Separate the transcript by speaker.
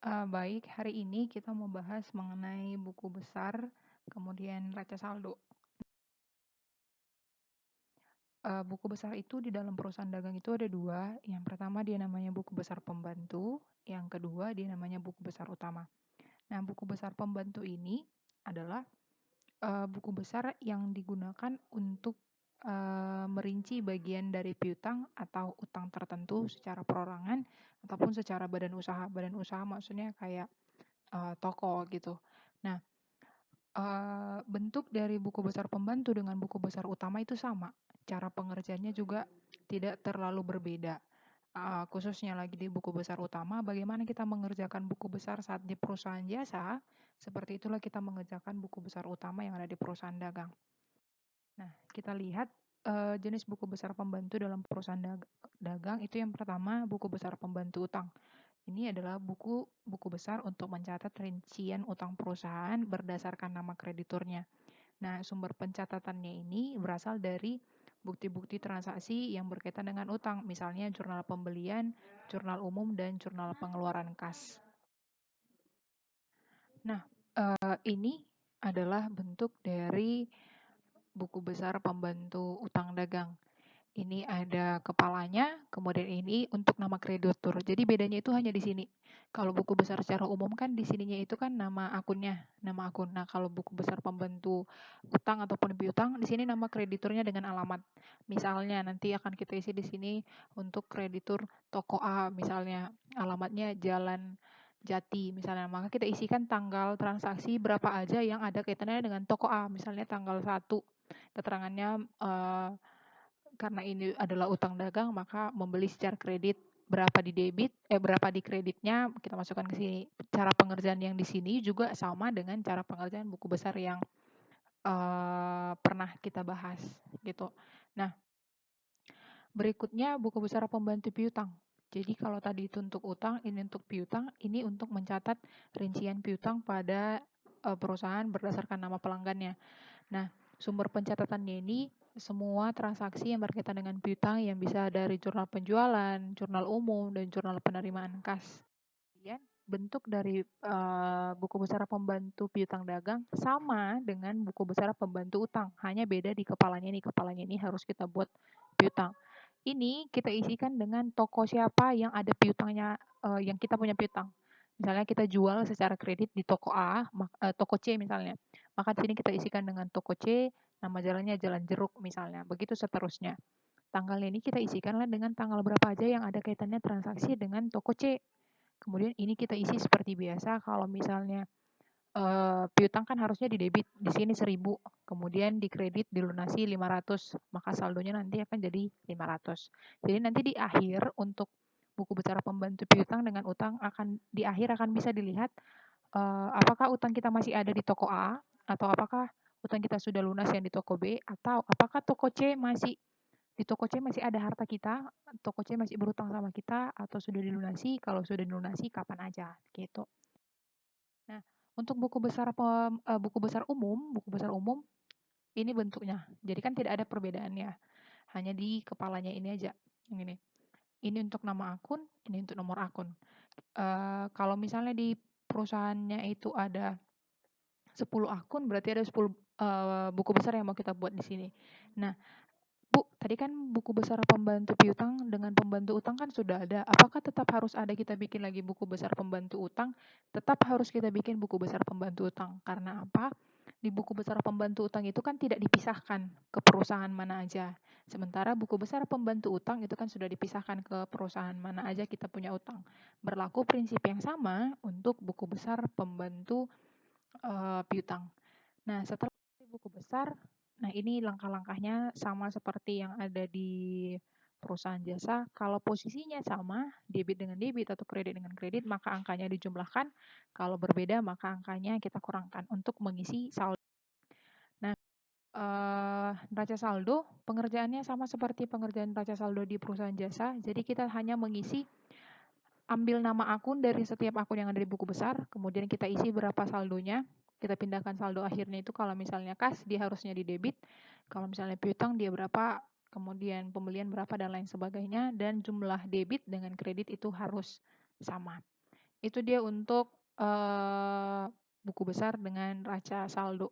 Speaker 1: Baik, hari ini kita mau bahas mengenai buku besar, kemudian neraca saldo. Buku besar itu di dalam perusahaan dagang itu ada dua. Yang pertama dia namanya buku besar pembantu, yang kedua dia namanya buku besar utama. Nah, buku besar pembantu ini adalah buku besar yang digunakan untuk merinci bagian dari piutang atau utang tertentu secara perorangan ataupun secara badan usaha. Badan usaha maksudnya kayak toko gitu. Nah, bentuk dari buku besar pembantu dengan buku besar utama itu sama, cara pengerjaannya juga tidak terlalu berbeda. Khususnya lagi di buku besar utama, bagaimana kita mengerjakan buku besar saat di perusahaan jasa, seperti itulah kita mengerjakan buku besar utama yang ada di perusahaan dagang. Nah, kita lihat jenis buku besar pembantu dalam perusahaan dagang itu yang pertama buku besar pembantu utang. Ini adalah buku besar untuk mencatat rincian utang perusahaan berdasarkan nama krediturnya. Nah, sumber pencatatannya ini berasal dari bukti-bukti transaksi yang berkaitan dengan utang, misalnya jurnal pembelian, jurnal umum, dan jurnal pengeluaran kas. Nah, ini adalah bentuk dari buku besar pembantu utang dagang. Ini ada kepalanya, kemudian ini untuk nama kreditur. Jadi bedanya itu hanya di sini. Kalau buku besar secara umum kan di sininya itu kan nama akunnya, nama akun. Nah, kalau buku besar pembantu utang ataupun piutang, di sini nama krediturnya dengan alamat. Misalnya nanti akan kita isi di sini untuk kreditur toko A, misalnya alamatnya Jalan Jati, misalnya. Maka kita isikan tanggal transaksi berapa aja yang ada kaitannya dengan toko A, misalnya tanggal 1. Keterangannya karena ini adalah utang dagang, maka membeli secara kredit, berapa di kreditnya kita masukkan ke sini. Cara pengerjaan yang di sini juga sama dengan cara pengerjaan buku besar yang pernah kita bahas gitu. Nah, berikutnya buku besar pembantu piutang. Jadi kalau tadi itu untuk utang, ini untuk piutang, ini untuk mencatat rincian piutang pada perusahaan berdasarkan nama pelanggannya. Nah, sumber pencatatannya ini semua transaksi yang berkaitan dengan piutang yang bisa dari jurnal penjualan, jurnal umum, dan jurnal penerimaan kas. Kemudian bentuk dari buku besar pembantu piutang dagang sama dengan buku besar pembantu utang, hanya beda di kepalanya nih. Kepalanya ini harus kita buat piutang. Ini kita isikan dengan toko siapa yang ada piutangnya, yang kita punya piutang. Misalnya kita jual secara kredit di toko A, toko C misalnya. Maka di sini kita isikan dengan toko C, nama jalannya Jalan Jeruk misalnya. Begitu seterusnya. Tanggalnya ini kita isikanlah dengan tanggal berapa aja yang ada kaitannya transaksi dengan toko C. Kemudian ini kita isi seperti biasa. Kalau misalnya piutang kan harusnya di debit, di sini 1.000, kemudian di kredit dilunasi 500, maka saldonya nanti akan jadi 500. Jadi nanti di akhir untuk buku besar pembantu piutang dengan utang akan di akhir akan bisa dilihat apakah utang kita masih ada di toko A atau apakah utang kita sudah lunas yang di toko B atau apakah toko C masih ada harta kita, toko C masih berutang sama kita atau sudah dilunasi, kalau sudah dilunasi kapan aja gitu. Nah, untuk buku besar umum ini bentuknya. Jadi kan tidak ada perbedaannya. Hanya di kepalanya ini aja. Yang ini. Ini untuk nama akun, ini untuk nomor akun. Kalau misalnya di perusahaannya itu ada 10 akun, berarti ada 10 buku besar yang mau kita buat di sini. Nah, Bu, tadi kan buku besar pembantu piutang dengan pembantu utang kan sudah ada. Apakah tetap harus ada kita bikin lagi buku besar pembantu utang? Tetap harus kita bikin buku besar pembantu utang. Karena apa? Di buku besar pembantu utang itu kan tidak dipisahkan ke perusahaan mana aja. Sementara buku besar pembantu utang itu kan sudah dipisahkan ke perusahaan mana aja kita punya utang. Berlaku prinsip yang sama untuk buku besar pembantu piutang. Nah, setelah buku besar, nah ini langkah-langkahnya sama seperti yang ada di perusahaan jasa. Kalau posisinya sama, debit dengan debit atau kredit dengan kredit, maka angkanya dijumlahkan. Kalau berbeda, maka angkanya kita kurangkan untuk mengisi saldo. Nah, neraca saldo, pengerjaannya sama seperti pengerjaan neraca saldo di perusahaan jasa. Jadi kita hanya mengisi, ambil nama akun dari setiap akun yang ada di buku besar, kemudian kita isi berapa saldonya, kita pindahkan saldo akhirnya itu kalau misalnya kas dia harusnya di debit, kalau misalnya piutang dia berapa, kemudian pembelian berapa dan lain sebagainya, dan jumlah debit dengan kredit itu harus sama. Itu dia untuk, buku besar dengan raca saldo.